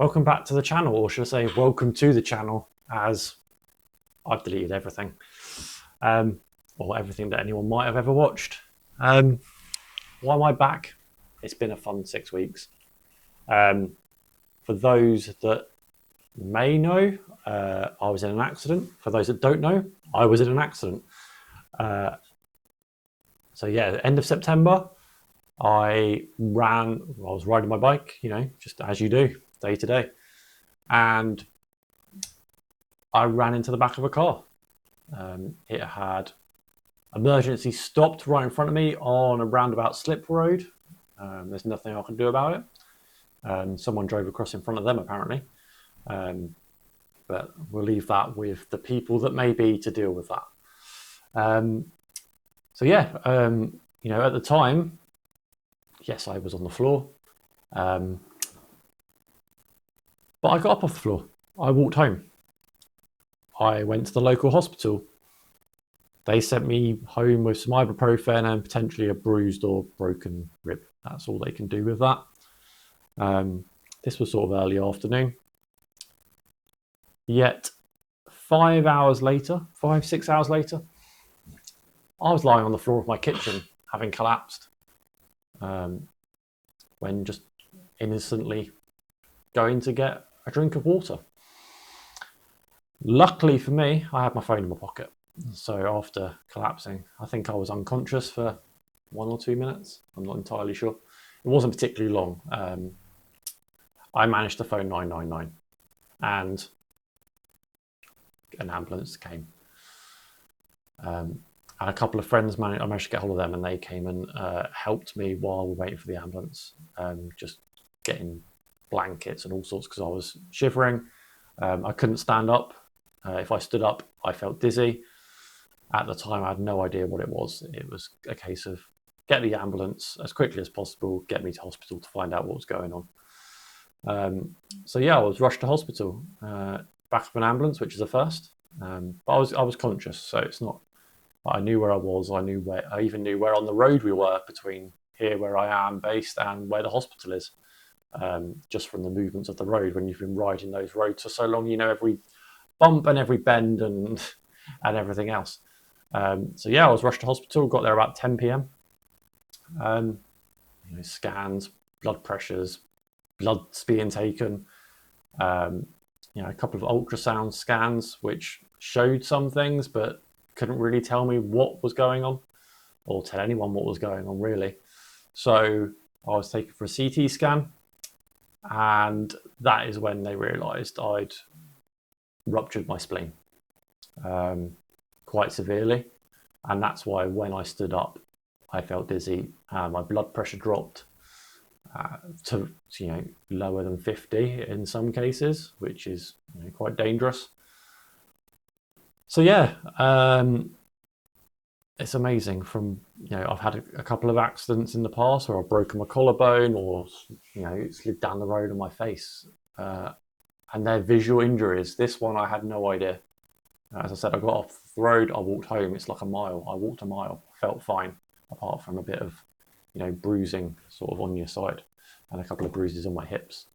Welcome back to the channel, or should I say welcome to the channel, as I've deleted everything. Or everything that anyone might have ever watched. Why am I back? It's been a fun 6 weeks. For those that may know, I was in an accident. For those that don't know, I was in an accident. So yeah, end of September, I was riding my bike, just as you do, day to day. And I ran into the back of a car. It had emergency stopped right in front of me on a roundabout slip road. There's nothing I can do about it. Someone drove across in front of them, apparently. But we'll leave that with the people that may be to deal with that. So yeah, at the time, yes, I was on the floor. But I got up off the floor. I walked home. I went to the local hospital. They sent me home with some ibuprofen and potentially a bruised or broken rib. That's all they can do with that. This was sort of early afternoon. Yet 5 hours later, 6 hours later, I was lying on the floor of my kitchen, having collapsed, when just innocently going to get a drink of water. Luckily for me, I had my phone in my pocket. So after collapsing, I think I was unconscious for 1 or 2 minutes. I'm not entirely sure. It wasn't particularly long. I managed to phone 999 and an ambulance came. And a couple of friends, I managed to get hold of them, and they came and helped me while we were waiting for the ambulance, just getting blankets and all sorts because I was shivering. I couldn't stand up. If I stood up, I felt dizzy. At the time, I had no idea what it was. It was a case of get the ambulance as quickly as possible, get me to hospital to find out what was going on. So yeah, I was rushed to hospital, back of an ambulance, which is a first. But I was conscious, so it's not. I knew where I was. I even knew where on the road we were between here, where I am based, and where the hospital is. Just from the movements of the road, when you've been riding those roads for so long, you know every bump and every bend and everything else. So yeah, I was rushed to hospital. Got there about 10 p.m. Scans, blood pressures, blood's being taken. A couple of ultrasound scans which showed some things, but couldn't really tell me what was going on, or tell anyone what was going on really. So I was taken for a CT scan, and that is when they realised I'd ruptured my spleen quite severely, and that's why when I stood up, I felt dizzy. My blood pressure dropped to lower than 50 in some cases, which is quite dangerous. So yeah, it's amazing. I've had a couple of accidents in the past where I've broken my collarbone or slid down the road on my face, and they're visual injuries. This one I had no idea. As I said, I got off the road, I walked home. It's like a mile. I walked a mile, felt fine, apart from a bit of bruising sort of on your side and a couple of bruises on my hips.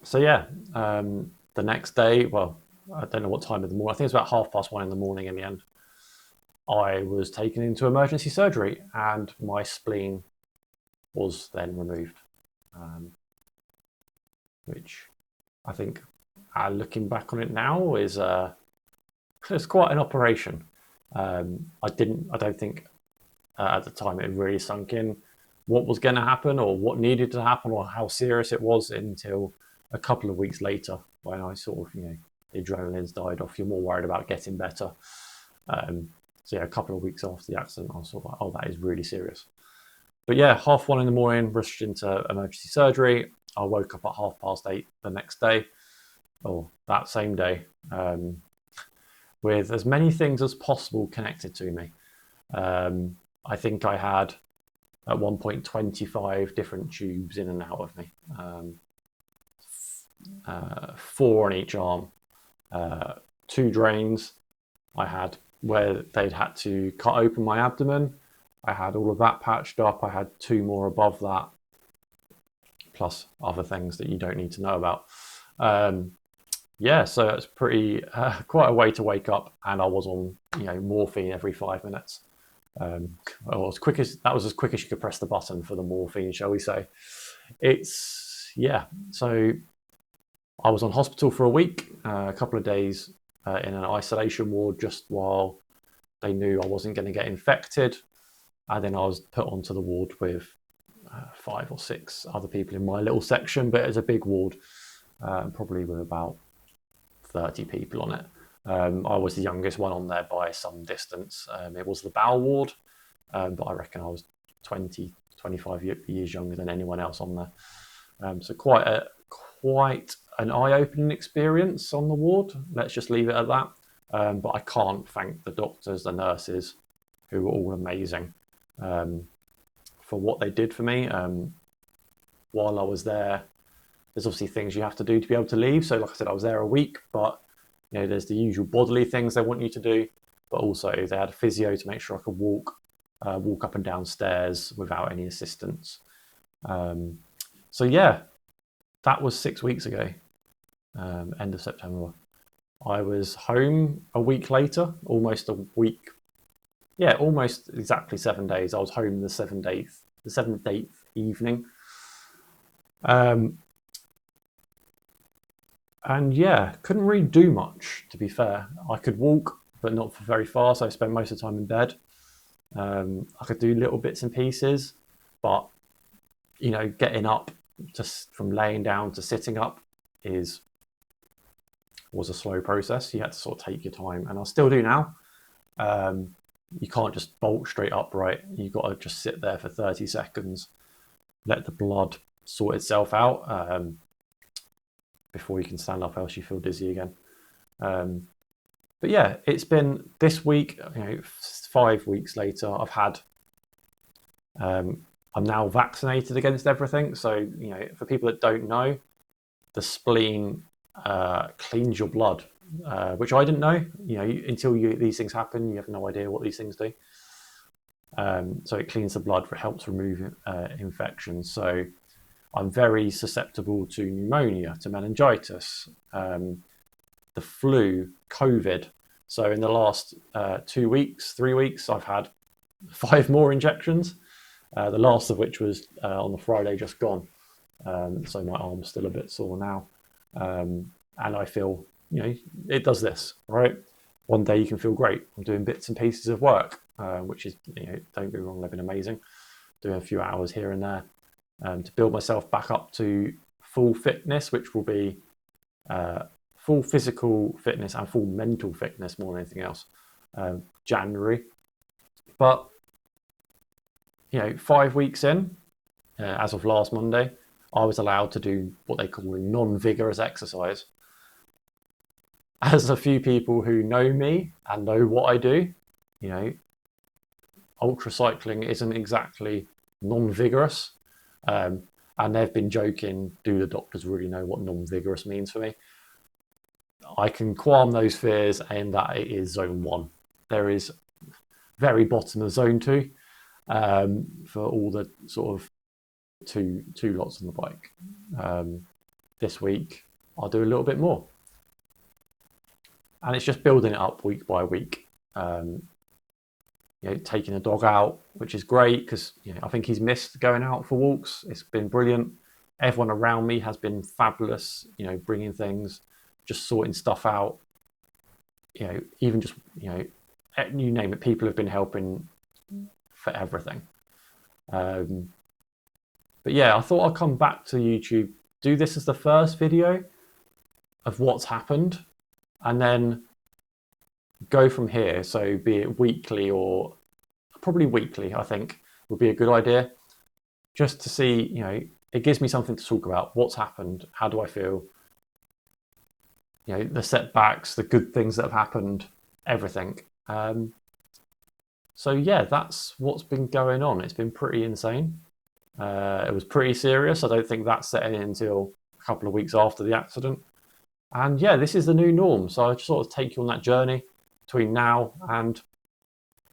So yeah, the next day, well, I don't know what time of the morning, I think it's about 1:30 in the morning in the end, I was taken into emergency surgery and my spleen was then removed, which I think, looking back on it now, is it's quite an operation. I don't think at the time it really sunk in what was going to happen or what needed to happen or how serious it was until a couple of weeks later, when I sort of, the adrenaline's died off. You're more worried about getting better. So yeah, a couple of weeks after the accident, I was sort of like, oh, that is really serious. But yeah, 1:30 in the morning, rushed into emergency surgery. I woke up at 8:30 the next day, or that same day, with as many things as possible connected to me. I think I had, at one point, 25 different tubes in and out of me. 4 on each arm, 2 drains. I had where they'd had to cut open my abdomen. I had all of that patched up. I had 2 more above that, plus other things that you don't need to know about. Yeah, so it's pretty quite a way to wake up, and I was on morphine every 5 minutes. Well, that was as quick as you could press the button for the morphine, shall we say? So I was on hospital for a week, a couple of days in an isolation ward, just while they knew I wasn't going to get infected, and then I was put onto the ward with 5 or 6 other people in my little section, but it's a big ward, probably with about 30 people on it. I was the youngest one on there by some distance. It was the bowel ward, but I reckon I was 20, 25 years younger than anyone else on there. So quite an eye-opening experience on the ward. Let's just leave it at that. But I can't thank the doctors, the nurses, who were all amazing, for what they did for me. While I was there, there's obviously things you have to do to be able to leave. So like I said, I was there a week, but there's the usual bodily things they want you to do, but also they had a physio to make sure I could walk up and down stairs without any assistance. So yeah, that was 6 weeks ago, end of September. I was home a week later, almost a week. Yeah, almost exactly 7 days. I was home the 7th evening. And yeah, couldn't really do much, to be fair. I could walk, but not for very far, so I spent most of the time in bed. I could do little bits and pieces, but getting up just from laying down to sitting up was a slow process. You had to sort of take your time, and I still do now. You can't just bolt straight upright. You've got to just sit there for 30 seconds, let the blood sort itself out before you can stand up, else you feel dizzy again. But yeah, it's been this week, 5 weeks later, I'm now vaccinated against everything. So, for people that don't know, the spleen cleans your blood, which I didn't know. Until these things happen, you have no idea what these things do. So it cleans the blood, helps remove infections. So I'm very susceptible to pneumonia, to meningitis, the flu, COVID. So in the last 3 weeks, I've had 5 more injections, the last of which was on the Friday just gone. So my arm's still a bit sore now. And I feel, it does this, right? One day you can feel great. I'm doing bits and pieces of work, which is, don't get me wrong, they've been amazing. Doing a few hours here and there to build myself back up to full fitness, which will be full physical fitness and full mental fitness more than anything else, January. But 5 weeks in, as of last Monday, I was allowed to do what they call a non-vigorous exercise. As a few people who know me and know what I do, ultracycling isn't exactly non-vigorous. And they've been joking, do the doctors really know what non-vigorous means for me? I can qualm those fears in that it is zone 1. There is very bottom of zone 2 for all the sort of two lots on the bike. This week, I'll do a little bit more. And it's just building it up week by week. Taking a dog out, which is great because I think he's missed going out for walks. It's been brilliant. Everyone around me has been fabulous. Bringing things, just sorting stuff out. Even just you name it, people have been helping for everything. But yeah, I thought I'd come back to YouTube, do this as the first video of what's happened, and then go from here. So be it weekly or probably weekly, I think would be a good idea, just to see, it gives me something to talk about. What's happened? How do I feel? The setbacks, the good things that have happened, everything. So yeah, that's what's been going on. It's been pretty insane. It was pretty serious. I don't think that set in until a couple of weeks after the accident. And yeah, this is the new norm. So I just sort of take you on that journey between now and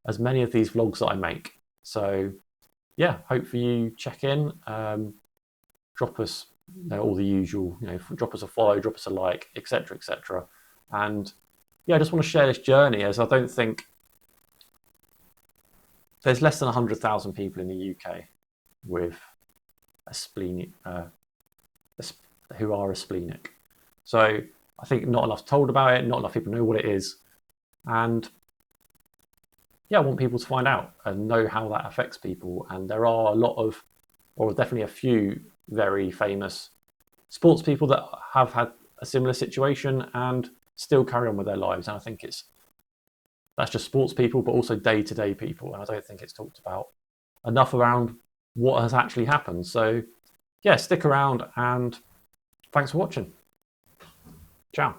as many of these vlogs that I make. So yeah, hopefully you check in. drop us all the usual, drop us a follow, drop us a like, etc., etc. And yeah, I just want to share this journey, as I don't think there's less than 100,000 people in the UK with a spleen, who are a splenic. So I think not enough told about it, not enough people know what it is. And yeah, I want people to find out and know how that affects people. And there are a lot of, or definitely a few very famous sports people that have had a similar situation and still carry on with their lives. And I think that's just sports people, but also day-to-day people. And I don't think it's talked about enough around what has actually happened. So yeah, stick around and thanks for watching. Ciao.